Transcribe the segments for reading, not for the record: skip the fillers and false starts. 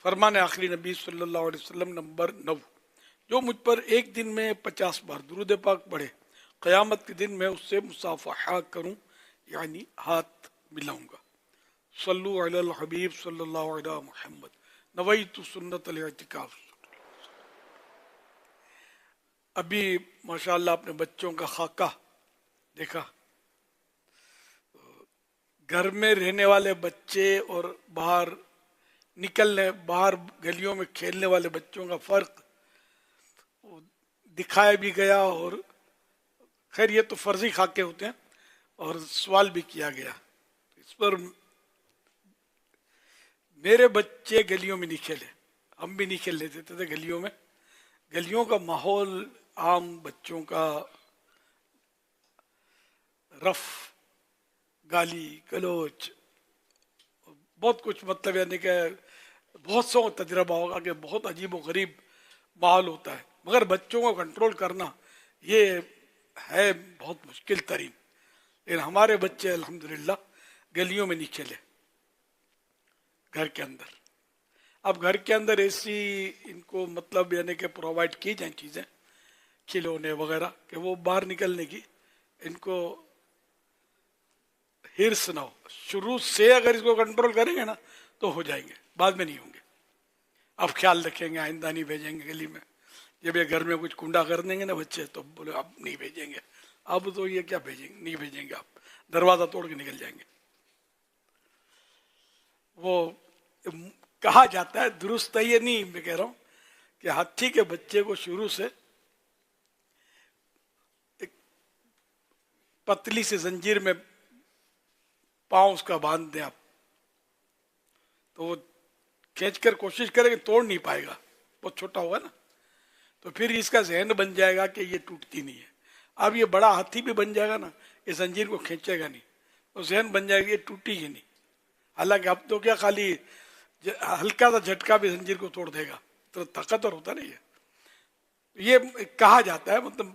فرمان آخری نبی صلی اللہ علیہ وسلم نمبر 9، جو مجھ پر ایک دن میں 50 بار درود پاک پڑھے قیامت کے دن میں اس سے مصافحہ کروں، یعنی ہاتھ ملاؤں گا۔ صلو علی الحبیب صلی اللہ علیہ محمد، نویت سنت الاعتکاف۔ ابھی ماشاءاللہ اپنے بچوں کا خاکہ دیکھا، گھر میں رہنے والے بچے اور باہر گلیوں میں کھیلنے والے بچوں کا فرق دکھایا بھی گیا، اور خیر یہ تو فرضی خاکے ہوتے ہیں، اور سوال بھی کیا گیا اس پر۔ میرے بچے گلیوں میں نہیں کھیلے، ہم بھی نہیں کھیل لیتے تھے گلیوں میں۔ گلیوں کا ماحول عام بچوں کا رف، گالی گلوچ، بہت کچھ، مطلب یعنی کہ بہت سو تجربہ ہوگا کہ بہت عجیب و غریب ماحول ہوتا ہے، مگر بچوں کو کنٹرول کرنا یہ ہے بہت مشکل ترین۔ لیکن ہمارے بچے الحمدللہ گلیوں میں نہیں کھیلے، گھر کے اندر۔ اب گھر کے اندر ایسی ان کو مطلب یعنی کہ پرووائڈ کی جائیں چیزیں، کھلونے وغیرہ، کہ وہ باہر نکلنے کی ان کو ہرس نہ ہو۔ شروع سے اگر اس کو کنٹرول کریں گے نا تو ہو جائیں گے، بعد میں نہیں ہوں گے۔ اب خیال رکھیں گے، آئندہ نہیں بھیجیں گے گلی میں۔ جب یہ گھر میں کچھ کنڈا کر دیں گے نا بچے تو بولے اب نہیں بھیجیں گے، اب تو یہ کیا بھیجیں گے، نہیں بھیجیں گے، آپ دروازہ توڑ کے نکل جائیں گے۔ وہ کہا جاتا ہے، درست ہے یہ نہیں میں کہہ رہا ہوں، کہ ہاتھی کے بچے کو شروع سے ایک پتلی سی زنجیر میں پاؤں اس کا باندھ دیں آپ، تو وہ کھینچ کر کوشش کرے کہ توڑ نہیں پائے گا، بہت چھوٹا ہوگا نا، تو پھر اس کا ذہن بن جائے گا کہ یہ ٹوٹتی نہیں ہے۔ اب یہ بڑا ہاتھی بھی بن جائے گا نا، یہ زنجیر کو کھینچے گا نہیں، تو ذہن بن جائے گا یہ ٹوٹی ہی نہیں۔ حالانکہ اب تو کیا خالی ہلکا سا جھٹکا بھی زنجیر کو توڑ دے گا، تو طاقتور ہوتا نہیں ہے۔ یہ کہا جاتا ہے، مطلب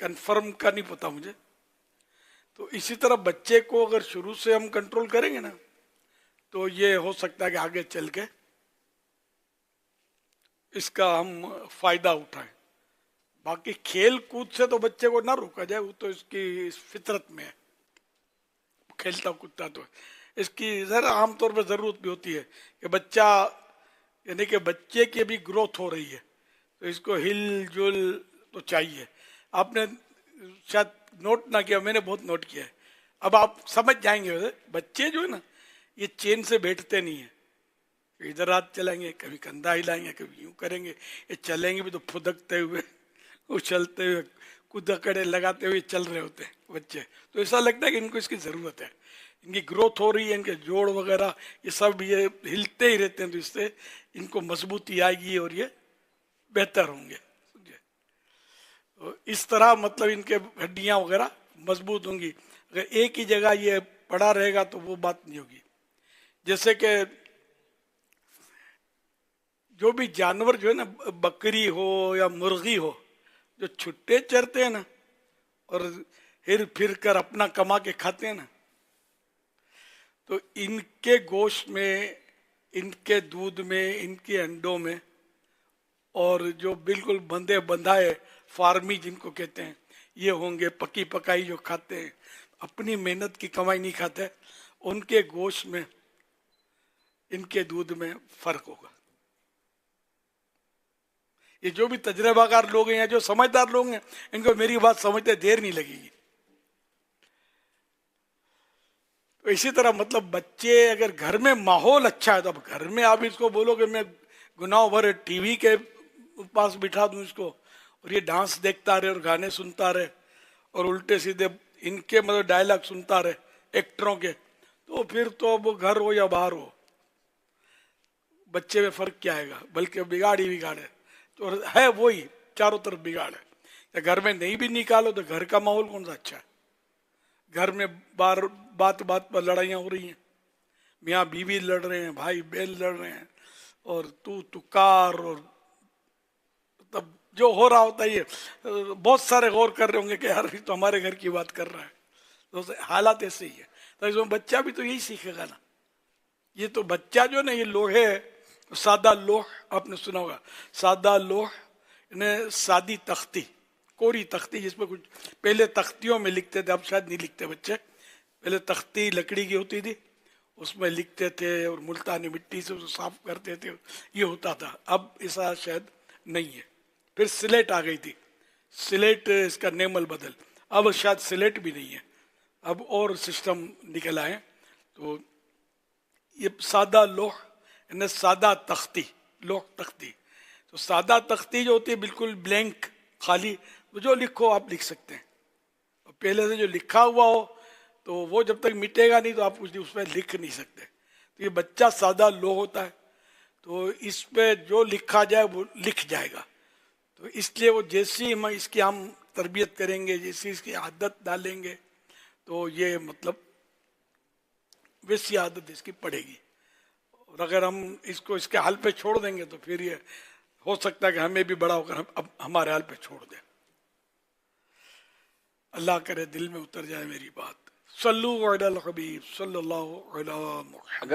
کنفرم کا نہیں پتا مجھے۔ تو اسی طرح بچے کو اگر شروع سے ہم کنٹرول کریں گے نا تو یہ ہو سکتا ہے کہ آگے چل کے اس کا ہم فائدہ اٹھائیں۔ باقی کھیل کود سے تو بچے کو نہ روکا جائے، وہ تو اس کی فطرت میں ہے، کھیلتا کودتا تو ہے۔ اس کی ذرا عام طور پہ ضرورت بھی ہوتی ہے کہ بچہ یعنی کہ بچے کی بھی گروتھ ہو رہی ہے، تو اس کو ہل جل تو چاہیے۔ آپ نے شاید نوٹ نہ کیا، میں نے بہت نوٹ کیا ہے۔ اب آپ سمجھ جائیں گے، بچے جو ہے نا یہ چین سے بیٹھتے نہیں ہیں، ادھر ہاتھ چلائیں گے، کبھی کندھا ہلائیں گے، کبھی یوں کریں گے۔ یہ چلیں گے بھی تو پھدکتے ہوئے، اچھلتے ہوئے، کدکڑے لگاتے ہوئے چل رہے ہوتے ہیں بچے، تو ایسا لگتا ہے کہ ان کو اس کی ضرورت ہے، ان کی گروتھ ہو رہی ہے، ان کے جوڑ وغیرہ یہ سب یہ ہلتے ہی رہتے ہیں، تو اس سے ان کو مضبوطی آئے گی اور یہ بہتر ہوں گے۔ اس طرح مطلب ان کے ہڈیاں وغیرہ مضبوط ہوں گی۔ اگر ایک ہی جگہ یہ پڑا رہے گا تو وہ بات نہیں ہوگی۔ جیسے کہ جو بھی جانور جو ہے نا، بکری ہو یا مرغی ہو، جو چھٹے چرتے ہیں نا اور ہر پھر کر اپنا کما کے کھاتے ہیں نا، تو ان کے گوشت میں، ان کے دودھ میں، ان کے انڈوں میں، اور جو بالکل بندھے بندھائے فارمی جن کو کہتے ہیں یہ ہوں گے، پکی پکائی جو کھاتے ہیں، اپنی محنت کی کمائی نہیں کھاتے، ان کے گوشت میں، ان کے دودھ میں فرق ہوگا۔ یہ جو بھی تجربہ کار لوگ ہیں یا جو سمجھدار لوگ ہیں، ان کو میری بات سمجھتے دیر نہیں لگے گی۔ تو اسی طرح مطلب بچے اگر گھر میں ماحول اچھا ہے تو اب گھر میں آپ اس کو بولو کہ میں گناہ بھر ٹی وی کے پاس بٹھا دوں اس کو اور یہ ڈانس دیکھتا رہے اور گانے سنتا رہے اور الٹے سیدھے ان کے مطلب ڈائلاگ سنتا رہے ایکٹروں کے، تو پھر تو اب گھر ہو یا باہر ہو بچے میں فرق کیا آئے گا؟ بلکہ بگاڑ ہی بگاڑ ہے، تو ہے وہی چاروں طرف بگاڑ ہے۔ گھر میں نہیں بھی نکالو تو گھر کا ماحول کون سا اچھا ہے؟ گھر میں بات بات پر لڑائیاں ہو رہی ہیں، میاں بیوی لڑ رہے ہیں، بھائی بہن لڑ رہے ہیں، اور تو کار، اور تب جو ہو رہا ہوتا ہے یہ بہت سارے غور کر رہے ہوں گے کہ یار تو ہمارے گھر کی بات کر رہا ہے، تو حالات ایسے ہی ہے۔ تو اس میں بچہ بھی تو یہی سیکھے گا نا۔ یہ تو بچہ جو نا یہ لوہے سادہ لوح آپ نے سنا ہوگا، سادہ لوح یعنی سادی تختی، کوری تختی جس میں کچھ، پہلے تختیوں میں لکھتے تھے، اب شاید نہیں لکھتے بچے، پہلے تختی لکڑی کی ہوتی تھی، اس میں لکھتے تھے اور ملتانی مٹی سے اسے صاف کرتے تھے، یہ ہوتا تھا، اب ایسا شاید نہیں ہے۔ پھر سلیٹ آ گئی تھی، سلیٹ اس کا نیم البدل، اب شاید سلیٹ بھی نہیں ہے، اب اور سسٹم نکل آئے۔ تو یہ سادہ لوح یعنی سادہ تختی، لوح تختی، تو سادہ تختی جو ہوتی ہے بالکل بلینک، خالی، جو لکھو آپ لکھ سکتے ہیں، اور پہلے سے جو لکھا ہوا ہو تو وہ جب تک مٹے گا نہیں تو آپ کچھ اس میں لکھ نہیں سکتے۔ تو یہ بچہ سادہ لوح ہوتا ہے، تو اس پہ جو لکھا جائے وہ لکھ جائے گا، تو اس لیے وہ جیسی اس کی ہم تربیت کریں گے، جیسی اس کی عادت ڈالیں گے تو یہ مطلب ویسی عادت اس کی پڑے گی، اور اگر ہم اس کو اس کے حال پہ چھوڑ دیں گے تو پھر یہ ہو سکتا ہے کہ ہمیں بھی بڑا ہو کر اب ہمارے حال پہ چھوڑ دیں۔ اللہ کرے دل میں اتر جائے میری بات۔ صلو علی الحبیب صلی اللہ علیہ محمد۔ اگر